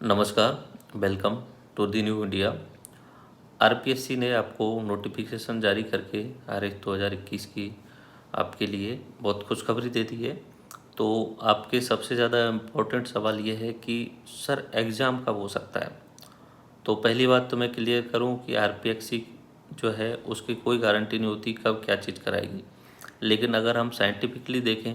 नमस्कार, welcome to the new India. RPSC ने आपको नोटिफिकेशन जारी करके आरएस 2021 की आपके लिए बहुत खुशखबरी दे दी है। तो आपके सबसे ज़्यादा इम्पोर्टेंट सवाल ये है कि सर एग्ज़ाम कब हो सकता है। तो पहली बात तो मैं क्लियर करूं कि आरपीएससी जो है उसकी कोई गारंटी नहीं होती कब क्या चीज़ कराएगी। लेकिन अगर हम साइंटिफिकली देखें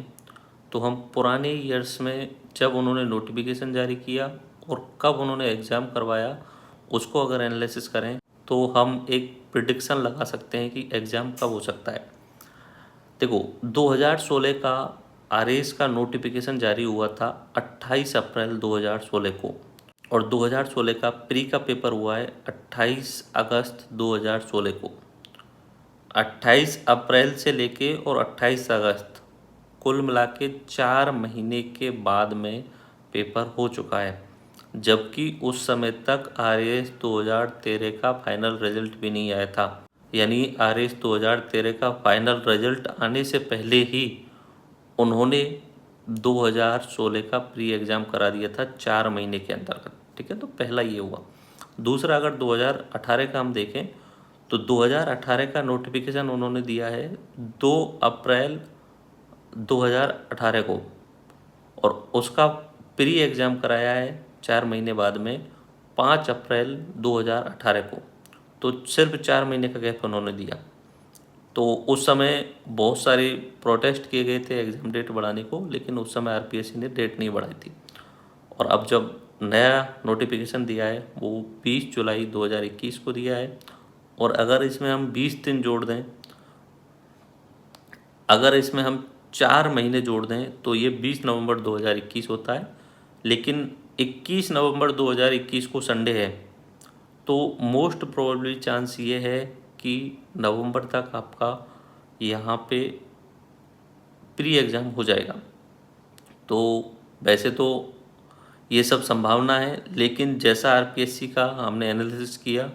तो हम पुराने ईयर्स में जब उन्होंने नोटिफिकेशन जारी किया और कब उन्होंने एग्ज़ाम करवाया उसको अगर एनालिसिस करें तो हम एक प्रिडिक्शन लगा सकते हैं कि एग्ज़ाम कब हो सकता है। देखो 2016 का आरएस का नोटिफिकेशन जारी हुआ था 28 अप्रैल 2016 को और 2016 का प्री का पेपर हुआ है 28 अगस्त 2016 को। 28 अप्रैल से लेके और 28 अगस्त कुल मिला के 4 महीने के बाद में पेपर हो चुका है, जबकि उस समय तक आरएस 2013 का फाइनल रिजल्ट भी नहीं आया था। यानी आरएस 2013 का फाइनल रिजल्ट आने से पहले ही उन्होंने 2016 का प्री एग्ज़ाम करा दिया था 4 महीने के अंतर्गत। ठीक है, तो पहला ये हुआ। दूसरा, अगर 2018 का हम देखें तो 2018 का नोटिफिकेशन उन्होंने दिया है 2 अप्रैल 2018 को और उसका प्री एग्ज़ाम कराया है 4 महीने बाद में 5 अप्रैल 2018 को। तो सिर्फ 4 महीने का गैप उन्होंने दिया। तो उस समय बहुत सारे प्रोटेस्ट किए गए थे एग्ज़ाम डेट बढ़ाने को, लेकिन उस समय आरपीएससी ने डेट नहीं बढ़ाई थी। और अब जब नया नोटिफिकेशन दिया है वो 20 जुलाई 2021 को दिया है। और अगर इसमें हम 20 दिन जोड़ दें, अगर इसमें हम 4 महीने जोड़ दें तो ये 20 नवंबर 2021 होता है। लेकिन 21 नवंबर 2021 को संडे है, तो मोस्ट प्रोबेबली चांस ये है कि नवंबर तक आपका यहाँ पे प्री एग्ज़ाम हो जाएगा। तो वैसे तो ये सब संभावना है, लेकिन जैसा आरपीएससी का हमने एनालिसिस किया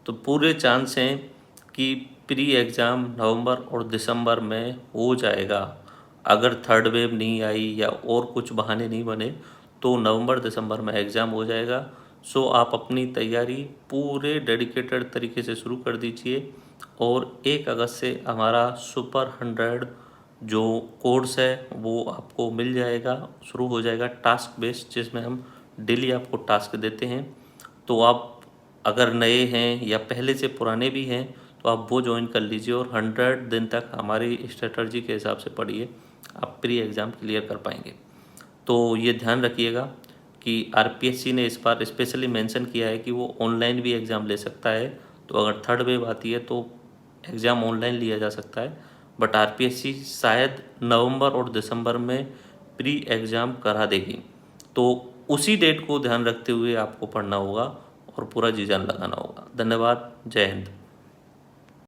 तो पूरे चांस हैं कि प्री एग्ज़ाम नवंबर और दिसंबर में हो जाएगा। अगर थर्ड वेव नहीं आई या और कुछ बहाने नहीं बने तो नवंबर दिसंबर में एग्ज़ाम हो जाएगा। सो आप अपनी तैयारी पूरे डेडिकेटेड तरीके से शुरू कर दीजिए और 1 अगस्त से हमारा सुपर 100 जो कोर्स है वो आपको मिल जाएगा, शुरू हो जाएगा टास्क बेस्ड, जिसमें हम डेली आपको टास्क देते हैं। तो आप अगर नए हैं या पहले से पुराने भी हैं तो आप वो ज्वाइन कर लीजिए और 100 दिन तक हमारी स्ट्रेटजी के हिसाब से पढ़िए, आप प्री एग्ज़ाम क्लियर कर पाएंगे। तो ये ध्यान रखिएगा कि आरपीएससी ने इस बार स्पेशली मेंशन किया है कि वो ऑनलाइन भी एग्ज़ाम ले सकता है। तो अगर थर्ड वेव आती है तो एग्ज़ाम ऑनलाइन लिया जा सकता है, बट आरपीएससी शायद नवंबर और दिसंबर में प्री एग्ज़ाम करा देगी। तो उसी डेट को ध्यान रखते हुए आपको पढ़ना होगा और पूरा जी जान लगाना होगा। धन्यवाद। जय हिंद।